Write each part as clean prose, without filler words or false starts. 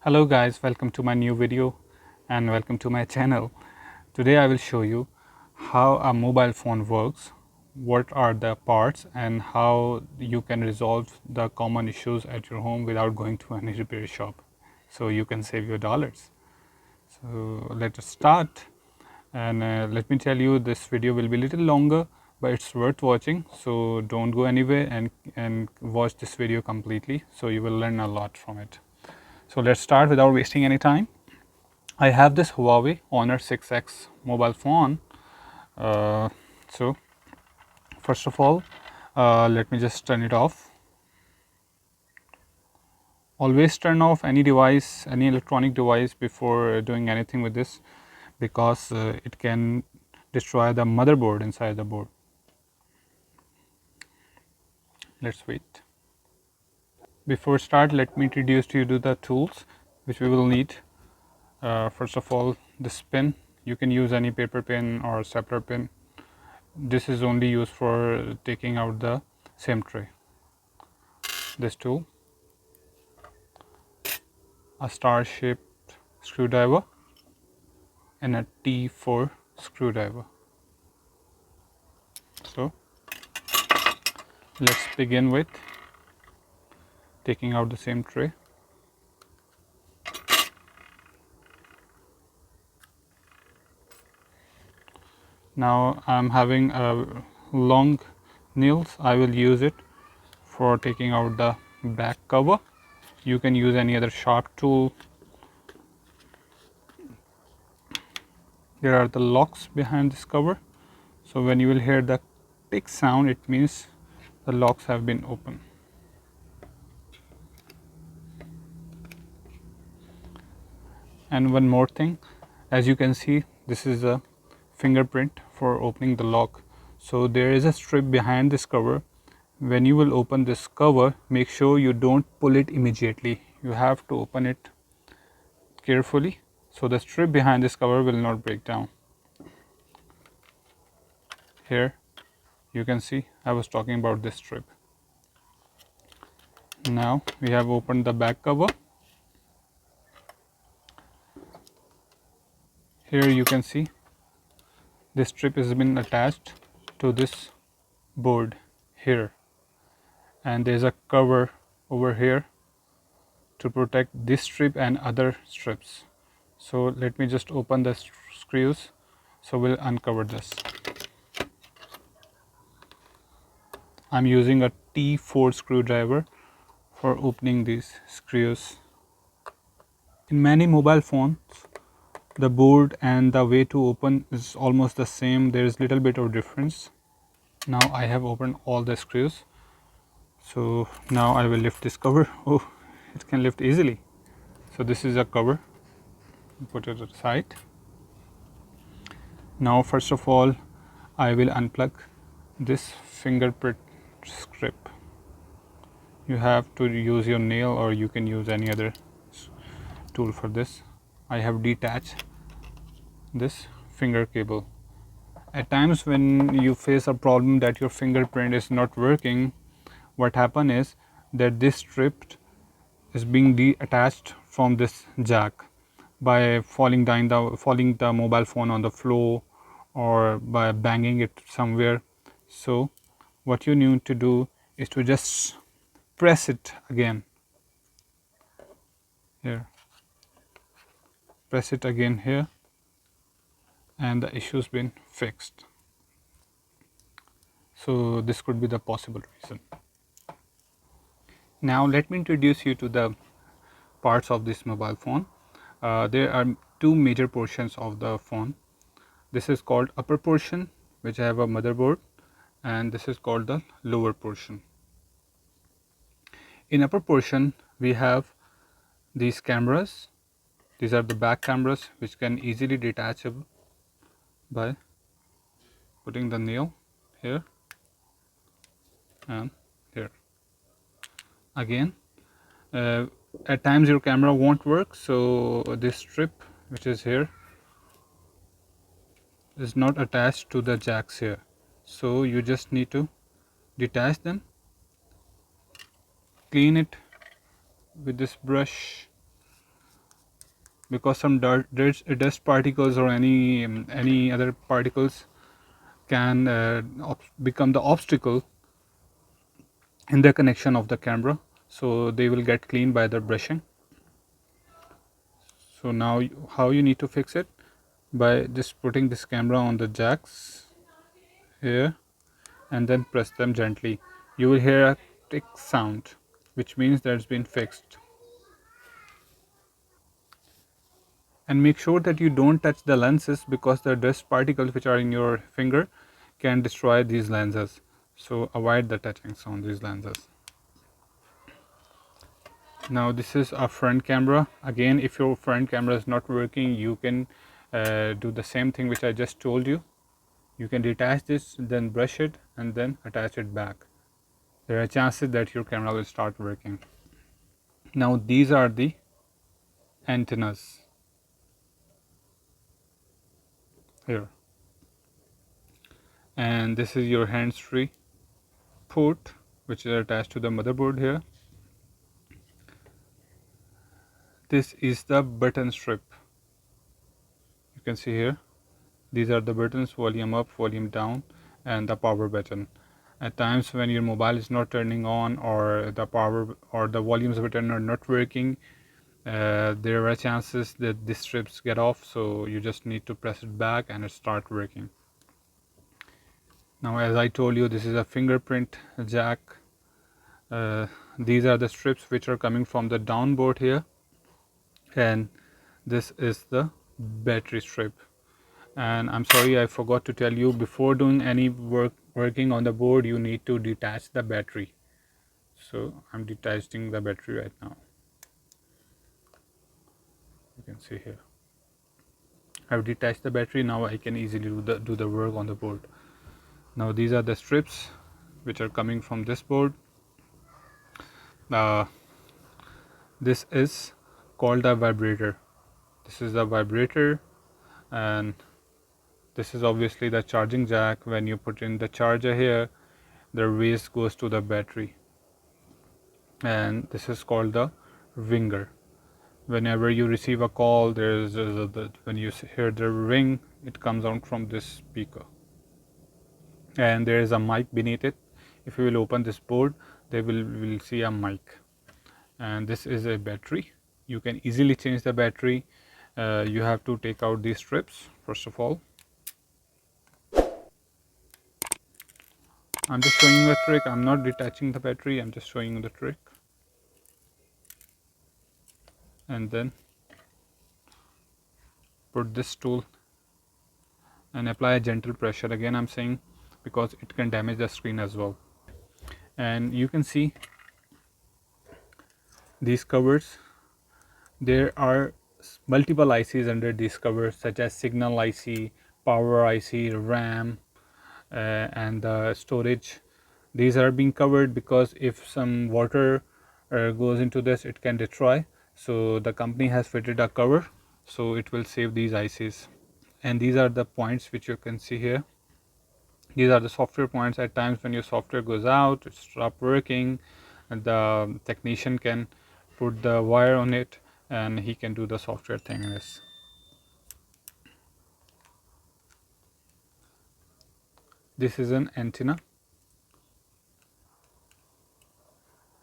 Hello guys, welcome to my new video and welcome to my channel. Today I will show you how a mobile phone works, what are the parts and how you can resolve the common issues at your home without going to any repair shop. So you can save your dollars. So let us start, and let me tell you, this video will be a little longer but it's worth watching, so don't go anywhere and watch this video completely, so you will learn a lot from it. So let's start without wasting any time. I have this HUAWEI Honor 6X mobile phone. So first of all, let me just turn it off. Always turn off any device, any electronic device before doing anything with this, because it can destroy the motherboard inside the board. Let's wait. Before start, let me introduce to you to the tools which we will need. First of all, this pen. You can use any paper pen or stapler pen. This is only used for taking out the SIM tray. This tool, a star shaped screwdriver and a T4 screwdriver. So let's begin with taking out the SIM tray. Now I'm having a long nails. I will use it for taking out the back cover. You can use any other sharp tool. There are the locks behind this cover, so when you will hear the tick sound, it means the locks have been opened. And one more thing, as you can see, this is a fingerprint for opening the lock. So there is a strip behind this cover. When you will open this cover, make sure you don't pull it immediately. You have to open it carefully so the strip behind this cover will not break down. Here you can see I was talking about this strip. Now we have opened the back cover. Here you can see this strip has been attached to this board here, and there is a cover over here to protect this strip and other strips. So let me just open the screws, so we'll uncover this. I'm using a T4 screwdriver for opening these screws. In many mobile phones, the board and the way to open is almost the same. There is little bit of difference. Now I have opened all the screws, so now I will lift this cover. Oh, it can lift easily. So this is a cover, put it aside. Now first of all, I will unplug this fingerprint strip. You have to use your nail, or you can use any other tool for this. I have detached this finger cable. At times when you face a problem that your fingerprint is not working, what happen is that this strip is being detached from this jack by falling the mobile phone on the floor or by banging it somewhere. So what you need to do is to just press it again. Here, press it again here, and the issue's been fixed. So this could be the possible reason. Now let me introduce you to the parts of this mobile phone. There are two major portions of the phone. This is called upper portion, which have a motherboard, and this is called the lower portion. In upper portion we have these cameras. These are the back cameras which can easily detachable by putting the nail here and here. Again, at times your camera won't work, so this strip which is here is not attached to the jacks here, so you just need to detach them, clean it with this brush, because some dust particles or any other particles can become the obstacle in the connection of the camera, so they will get cleaned by the brushing. So now how you need to fix it? By just putting this camera on the jacks here and then press them gently. You will hear a tick sound, which means that it's been fixed. And make sure that you don't touch the lenses, because the dust particles which are in your finger can destroy these lenses. So avoid the touchings on these lenses. Now this is a front camera. Again, if your front camera is not working, you can do the same thing which I just told you. You can detach this, then brush it, and then attach it back. There are chances that your camera will start working. Now these are the antennas here, and this is your hands-free port which is attached to the motherboard here. This is the button strip. You can see here, these are the buttons: volume up, volume down, and the power button. At times when your mobile is not turning on, or the power or the volumes button are not working, there are chances that these strips get off, so you just need to press it back and it start working. Now, as I told you, this is a fingerprint jack. These are the strips which are coming from the downboard here, and this is the battery strip. And I'm sorry, I forgot to tell you, before doing any working on the board, you need to detach the battery. So I'm detaching the battery right now. You can see here, I've detached the battery. Now I can easily do the work on the board. Now these are the strips which are coming from this board. This is called a vibrator. This is the vibrator, and this is obviously the charging jack. When you put in the charger here, the rays goes to the battery, and this is called the ringer. Whenever you receive a call, when you hear the ring, it comes out from this speaker, and there is a mic beneath it. If you will open this board, they will see a mic, and this is a battery. You can easily change the battery. You have to take out these strips first of all. I'm just showing you the trick. I'm not detaching the battery, I'm just showing you the trick. And then put this tool and apply a gentle pressure. Again, I'm saying, because it can damage the screen as well. And you can see these covers. There are multiple ICs under these covers, such as signal IC, power IC, RAM, and the storage. These are being covered because if some water goes into this, it can destroy. So the company has fitted a cover, so it will save these ICs. And these are the points which you can see here. These are the software points. At times when your software goes out, it stops working, and the technician can put the wire on it and he can do the software thing in this. This is an antenna.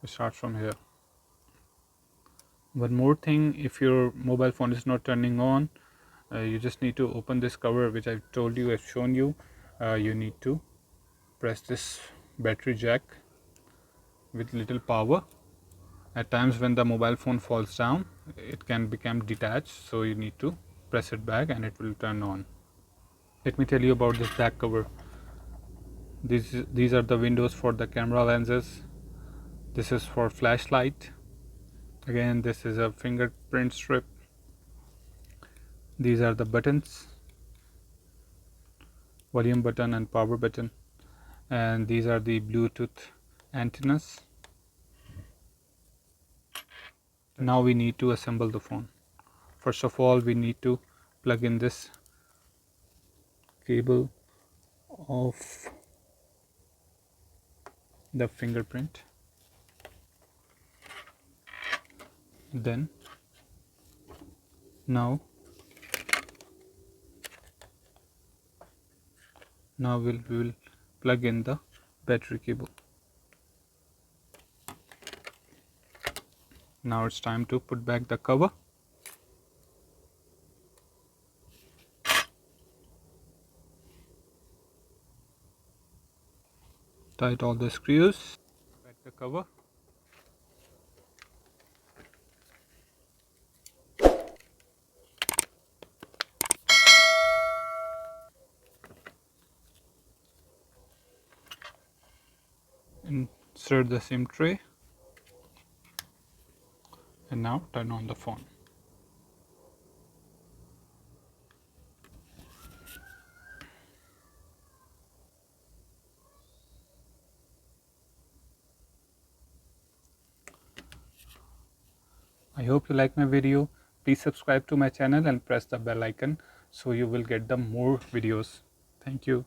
We start from here. One more thing, if your mobile phone is not turning on, you just need to open this cover which I've told you, I've shown you. You need to press this battery jack with little power. At times when the mobile phone falls down, it can become detached, so you need to press it back and it will turn on. Let me tell you about this back cover. These are the windows for the camera lenses. This is for flashlight. Again, this is a fingerprint strip. These are the buttons, volume button and power button, and these are the Bluetooth antennas. Now we need to assemble the phone. First of all, we need to plug in this cable of the fingerprint. Then Now we will plug in the battery cable. Now it's time to put back the cover. Tight all the screws. Back the cover. Insert the SIM tray. And now turn on the phone. I hope you like my video. Please subscribe to my channel and press the bell icon so you will get the more videos. Thank you.